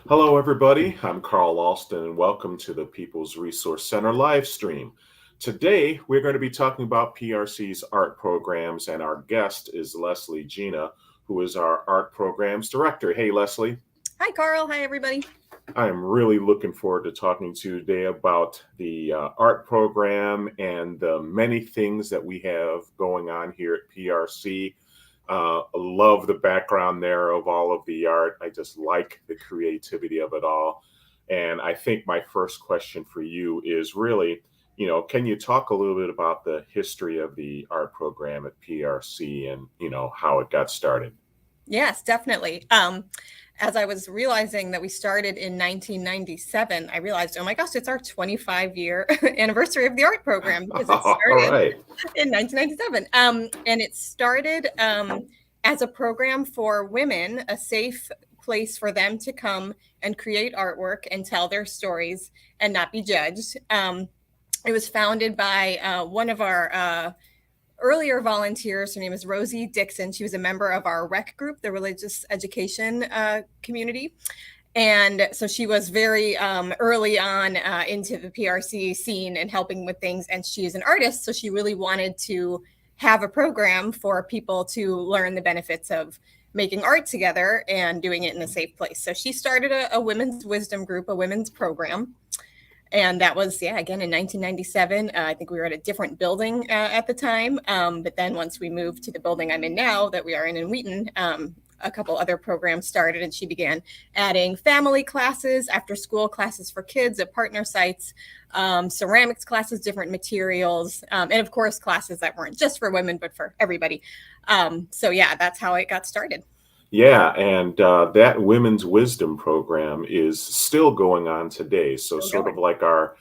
Hello, everybody. I'm Carl Alston, and welcome to the People's Resource Center live stream. Today, we're going to be talking about PRC's art programs, and our guest is Lesley Gena, who is our art programs director. Hey, Lesley. Hi, Carl. Hi, everybody. I am really looking forward to talking to you today about the art program and the many things that we have going on here at PRC. Love the background there of all of the art. I just like the creativity of it all. And I think my first question for you is really, can you talk a little bit about the history of the art program at PRC and, how it got started? Yes, definitely. As I was realizing that we started in 1997, I realized, oh my gosh, it's our 25-year anniversary of the art program because it All started right. in 1997. And it started as a program for women, a safe place for them to come and create artwork and tell their stories and not be judged. It was founded by one of our earlier volunteers. Her name is Rosie Dixon. She was a member of our rec group, the religious education community. And so she was very early on into the PRC scene and helping with things. And she is an artist. So she really wanted to have a program for people to learn the benefits of making art together and doing it in a safe place. So she started a women's wisdom group, a women's program. And that was, yeah, again in 1997. I think we were at a different building at the time. But then once we moved to the building I'm in now, that we are in Wheaton, a couple other programs started, and she began adding family classes, after school classes for kids at partner sites, ceramics classes, different materials, and of course classes that weren't just for women, but for everybody. So yeah, that's how it got started. Yeah, and that Women's Wisdom program is still going on today. So, Still sort of going. like our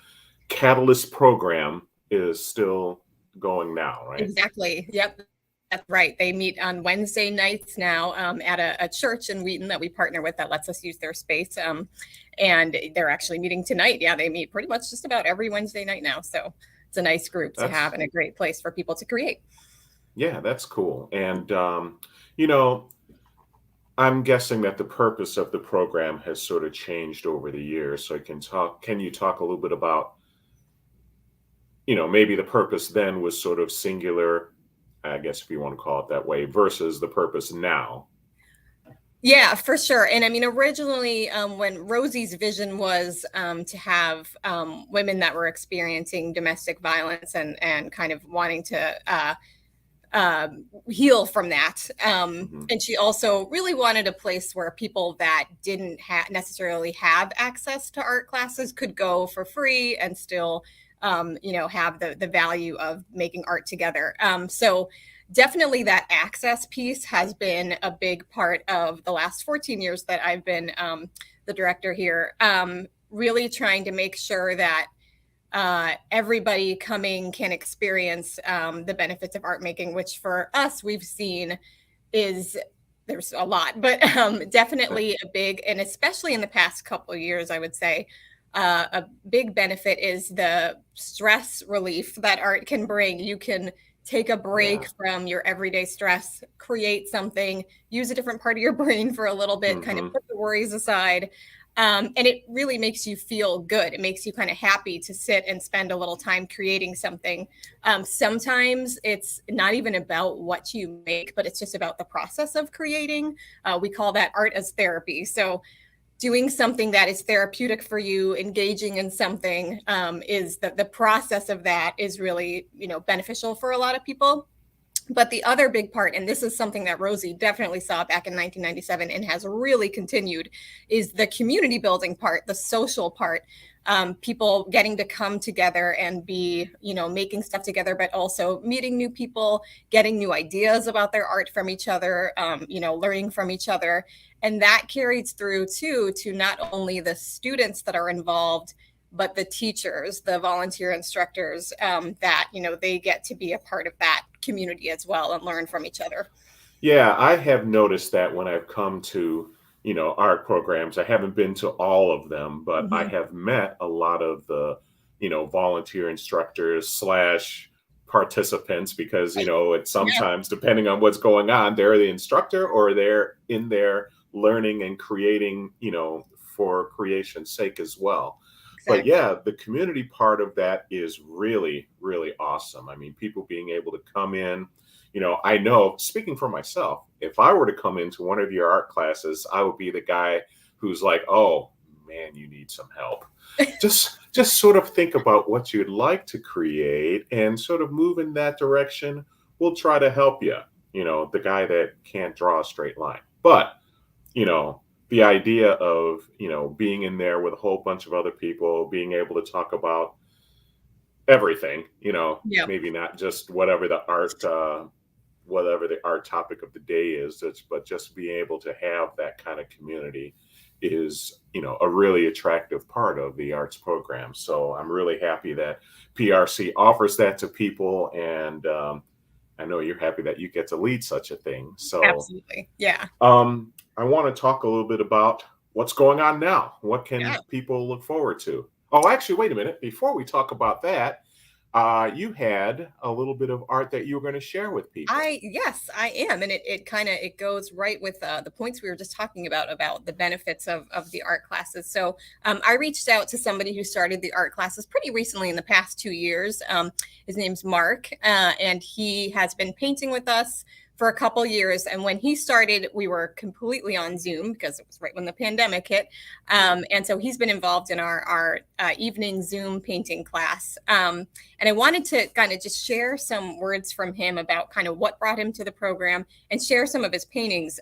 Catalyst program is still going now, right? Exactly. Yep. That's right. They meet on Wednesday nights now at a church in Wheaton that we partner with that lets us use their space. And they're actually meeting tonight. Yeah, they meet pretty much just about every Wednesday night now. So it's a nice group to have That's, and a great place for people to create. yeah, that's cool. And, you know, I'm guessing that the purpose of the program has sort of changed over the years. So, can you talk a little bit about, maybe the purpose then was sort of singular, I guess if you want to call it that way, versus the purpose now? Yeah, for sure. And I mean, originally, when Rosie's vision was to have women that were experiencing domestic violence and kind of wanting to heal from that. Hmm. And she also really wanted a place where people that didn't necessarily have access to art classes could go for free and still, have the value of making art together. So definitely that access piece has been a big part of the last 14 years that I've been the director here. Really trying to make sure that everybody coming can experience the benefits of art making, which for us we've seen is there's a lot, but definitely a big, and especially in the past couple of years, I would say a big benefit is the stress relief that art can bring. You can take a break Yeah. from your everyday stress, create something, use a different part of your brain for a little bit, kind of Hmm. put the worries aside, and it really makes you feel good. It makes you kind of happy to sit and spend a little time creating something. Sometimes it's not even about what you make, but it's just about the process of creating. We call that art as therapy. So doing something that is therapeutic for you, engaging in something, is the process of that is really, beneficial for a lot of people. But the other big part, and this is something that Rosie definitely saw back in 1997 and has really continued, is the community building part, the social part. People getting to come together and be, making stuff together, but also meeting new people, getting new ideas about their art from each other, learning from each other. And that carries through too to not only the students that are involved, but the teachers, the volunteer instructors, that they get to be a part of that community as well and learn from each other. Yeah, I have noticed that when I've come to, art programs. I haven't been to all of them, but I Mhm. have met a lot of the, volunteer instructors slash participants because, Right. it's Yeah. sometimes depending on what's going on, they're the instructor or they're in there learning and creating, for creation's sake as well. But Exactly. yeah, the community part of that is really, really awesome. I mean, people being able to come in, I know, speaking for myself, if I were to come into one of your art classes, I would be the guy who's like, "Oh man, you need some help." Just sort of think about what you'd like to create and sort of move in that direction. We'll try to help you. The guy that can't draw a straight line. But, you know, the idea of, being in there with a whole bunch of other people, being able to talk about everything, Yeah. maybe not just whatever the art topic of the day is, but just being able to have that kind of community is, a really attractive part of the arts program. So I'm really happy that PRC offers that to people. And I know you're happy that you get to lead such a thing. So Absolutely. Yeah. I want to talk a little bit about what's going on now. What Yeah. can people look forward to? Oh, actually, wait a minute. Before we talk about that, you had a little bit of art that you were going to share with people. Yes, I am. And it kind of, it goes right with the points we were just talking about the benefits of the art classes. So I reached out to somebody who started the art classes pretty recently in the past 2 years. His name's Mark, and he has been painting with us for a couple years. And when he started, we were completely on Zoom because it was right when the pandemic hit. And so he's been involved in our evening Zoom painting class. And I wanted to kind of just share some words from him about kind of what brought him to the program and share some of his paintings.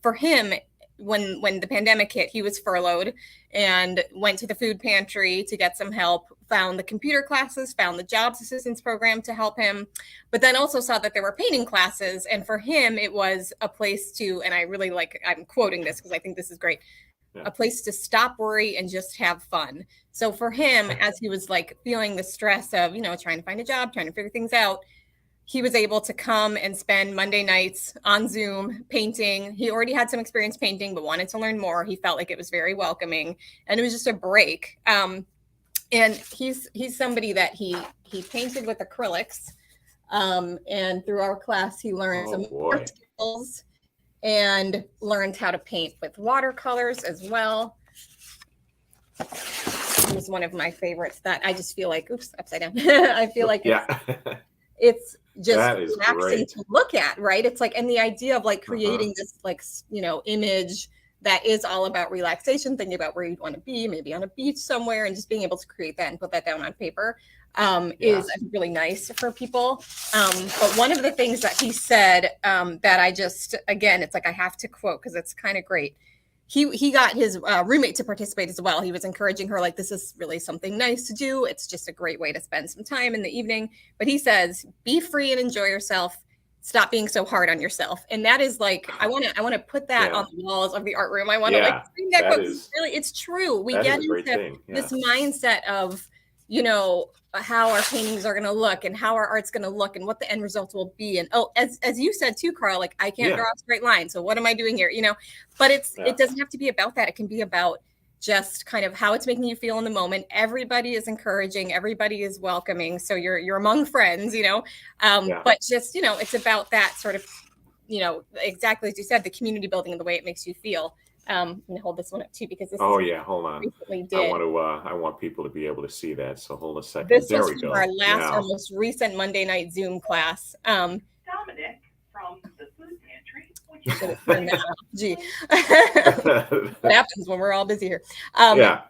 For him, when the pandemic hit, he was furloughed and went to the food pantry to get some help, found the computer classes, found the jobs assistance program to help him, but then also saw that there were painting classes. And for him, it was a place to, and I really like, I'm quoting this because I think this is great, Yeah. a place to stop worry and just have fun. So for him, as he was like feeling the stress of, trying to find a job, trying to figure things out, he was able to come and spend Monday nights on Zoom painting. He already had some experience painting, but wanted to learn more. He felt like it was very welcoming, and it was just a break. And he's somebody that he painted with acrylics, and through our class, he learned Oh some boy. art skills and learned how to paint with watercolors as well. It was one of my favorites that I just feel like, oops, upside down. I feel like Yeah. it's just That is relaxing great. to look at, right? It's like, and the idea of like Uh-huh. creating this like, image that is all about relaxation, thinking about where you'd want to be, maybe on a beach somewhere, and just being able to create that and put that down on paper Yeah. is really nice for people. But one of the things that he said that I just, again, it's like I have to quote because it's kind of great. He got his roommate to participate as well. He was encouraging her, like, this is really something nice to do. It's just a great way to spend some time in the evening. But he says, be free and enjoy yourself. Stop being so hard on yourself. And that is like, I want to put that on Yeah. the walls of the art room. I want to like Yeah. scream that That quote because is really, it's true. We that is get a great into thing. Yeah. this mindset of, how our paintings are going to look and how our art's going to look and what the end results will be. And as you said too, Carl, like I can't Yeah. draw a straight line. So what am I doing here? But Yeah. it doesn't have to be about that. It can be about just kind of how it's making you feel in the moment. Everybody is encouraging, everybody is welcoming. So you're among friends, Yeah. but just, it's about that sort of, exactly as you said, the community building and the way it makes you feel. I'm gonna hold this one up too because this is Oh what yeah. Hold we on. recently I did. want to I want people to be able to see that. So hold a second. This There was we from our go. our Now. most recent Monday night Zoom class. Dominic from the food pantry. Should have turned that off. Gee, what happens when we're all busy here? Yeah.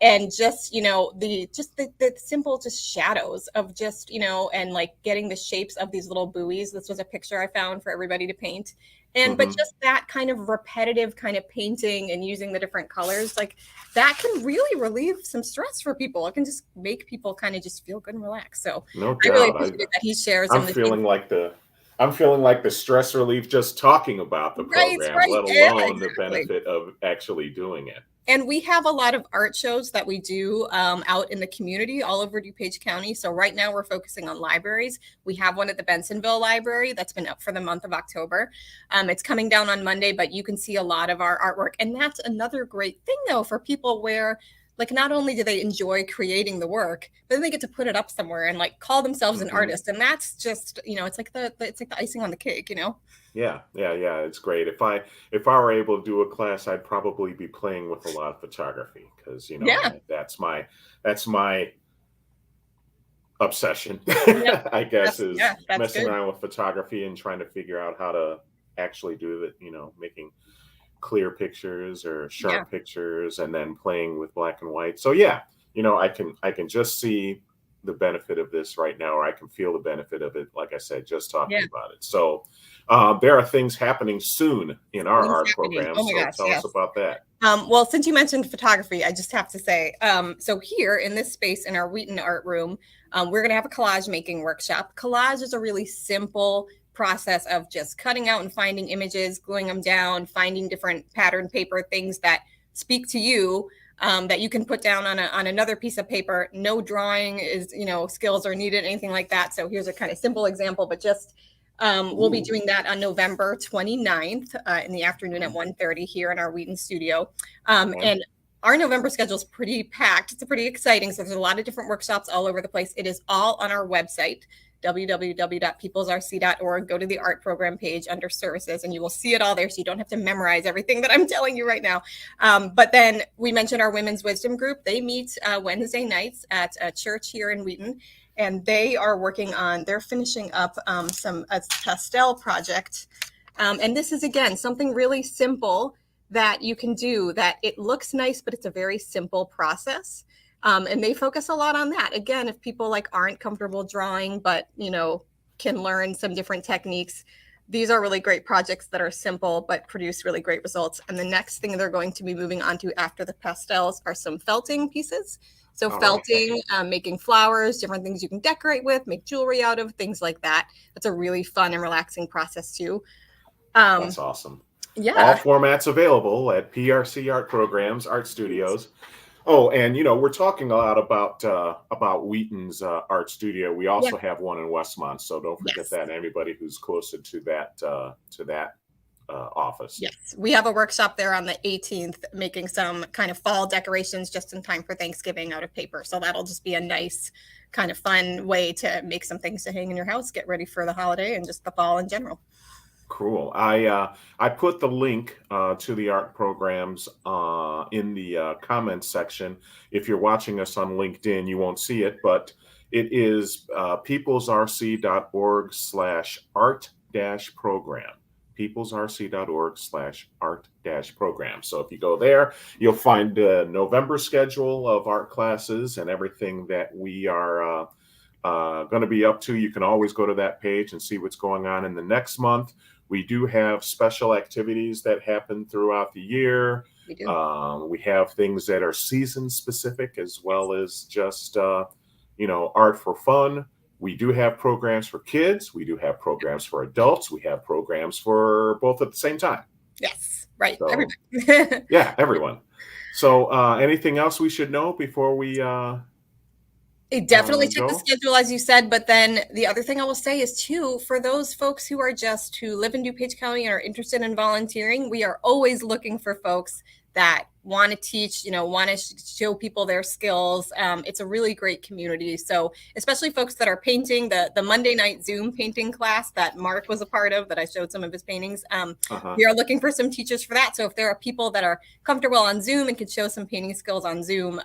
And just the simple just shadows of just and like getting the shapes of these little buoys. This was a picture I found for everybody to paint. But Hmm. just that kind of repetitive kind of painting and using the different colors, like that can really relieve some stress for people. It can just make people kind of just feel good and relax. So No I really doubt. appreciate that he shares some I'm of the same. feeling like the stress relief just talking about the Right, program, right. let Yeah, alone the exactly. benefit of actually doing it. And we have a lot of art shows that we do out in the community all over DuPage County. So right now we're focusing on libraries. We have one at the Bensonville Library that's been up for the month of October. It's coming down on Monday, but you can see a lot of our artwork. And that's another great thing, though, for people where like not only do they enjoy creating the work, but then they get to put it up somewhere and like call themselves an artist. And that's just, it's like it's like the icing on the cake, Yeah, yeah, yeah. It's great. If I were able to do a class, I'd probably be playing with a lot of photography because Yeah. that's my obsession. Yep. I guess is That's messing good. around with photography and trying to figure out how to actually do it. Making clear pictures or Yeah. sharp pictures, and then playing with black and white. So yeah, I can just see the benefit of this right now, or I can feel the benefit of it. Like I said, just talking Yeah. about it. So there are things happening soon in our Things art happening. program. Oh my So gosh. tell us Yes. about that. Well, since you mentioned photography, I just have to say, so here in this space in our Wheaton art room, we're going to have a collage making workshop. Collage is a really simple process of just cutting out and finding images, gluing them down, finding different pattern paper things that speak to you, that you can put down on another piece of paper. No drawing is, skills are needed, anything like that. So here's a kind of simple example, but just we'll be Ooh, doing that on November 29th in the afternoon at mhm, 1:30 here in our Wheaton studio. okay. And our November schedule is pretty packed. It's pretty exciting. So there's a lot of different workshops all over the place. It is all on our website, www.peoplesrc.org. Go to the art program page under services, and you will see it all there. So you don't have to memorize everything that I'm telling you right now. But then we mentioned our Women's Wisdom Group. They meet Wednesday nights at a church here in Wheaton, and they're finishing up a pastel project. And this is, again, something really simple that you can do, that it looks nice, but it's a very simple process. And they focus a lot on that. Again, if people like aren't comfortable drawing, but, can learn some different techniques, these are really great projects that are simple, but produce really great results. And the next thing they're going to be moving on to after the pastels are some felting pieces. So All right. felting, making flowers, different things you can decorate with, make jewelry out of, things like that. That's a really fun and relaxing process too. That's Um, awesome. All yeah, formats available at PRC Art Programs, Art Studios. Oh, and we're talking a lot about Wheaton's art studio. We yeah, also have one in Westmont, so don't forget yes. that. And anybody who's closer to that office. Yes, we have a workshop there on the 18th, making some kind of fall decorations just in time for Thanksgiving out of paper. So that'll just be a nice kind of fun way to make some things to hang in your house, get ready for the holiday and just the fall in general. Cool. I put the link to the art programs in the comments section. If you're watching us on LinkedIn, you won't see it, but it is peoplesrc.org/art-program. peoplesrc.org/art-program. So if you go there, you'll find the November schedule of art classes and everything that we are going to be up to. You can always go to that page and see what's going on in the next month. We do have special activities that happen throughout the year. We do. We have things that are season specific as well as just, art for fun. We do have programs for kids. We do have programs for adults. We have programs for both at the same time. Yes, right. So, Everybody. yeah, everyone. So anything else we should know before we Definitely check the go? schedule, as you said. But then the other thing I will say is, too, for those folks who live in DuPage County and are interested in volunteering, we are always looking for folks that want to teach, want to show people their skills. It's a really great community. So especially folks that are painting, the Monday night Zoom painting class that Mark was a part of, that I showed some of his paintings. Uh-huh. We are looking for some teachers for that. So if there are people that are comfortable on Zoom and can show some painting skills on Zoom,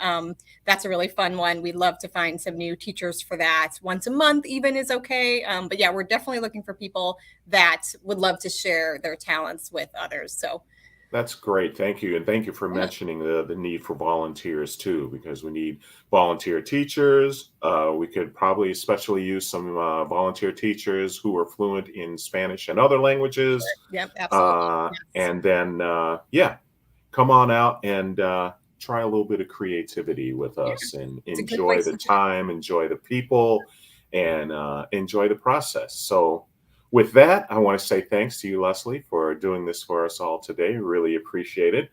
that's a really fun one. We'd love to find some new teachers for that. Once a month even is okay. But yeah, we're definitely looking for people that would love to share their talents with others. So That's great. Thank you. And thank you for yeah, mentioning the need for volunteers too, because we need volunteer teachers. We could probably especially use some volunteer teachers who are fluent in Spanish and other languages. yep, absolutely. Yes. And then, yeah, come on out and try a little bit of creativity with Yeah, us and it's a good enjoy place the to start. time, enjoy the people, and enjoy the process. So, with that, I want to say thanks to you, Lesley, for doing this for us all today. Really appreciate it.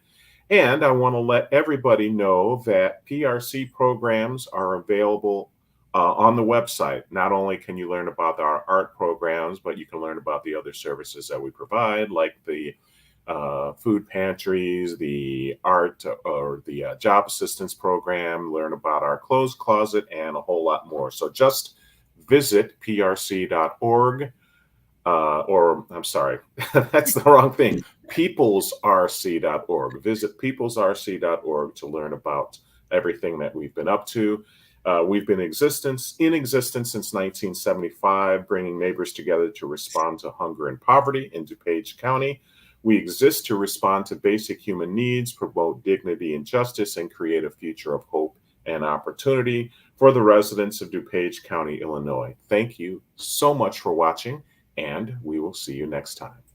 And I want to let everybody know that PRC programs are available on the website. Not only can you learn about our art programs, but you can learn about the other services that we provide, like the food pantries, the art or the job assistance program, learn about our clothes closet, and a whole lot more. So just visit prc.org. Or I'm sorry, that's the wrong thing. peoplesrc.org. Visit peoplesrc.org to learn about everything that we've been up to. We've been in existence since 1975, bringing neighbors together to respond to hunger and poverty in DuPage County. We exist to respond to basic human needs, promote dignity and justice, and create a future of hope and opportunity for the residents of DuPage County, Illinois. Thank you so much for watching, and we will see you next time.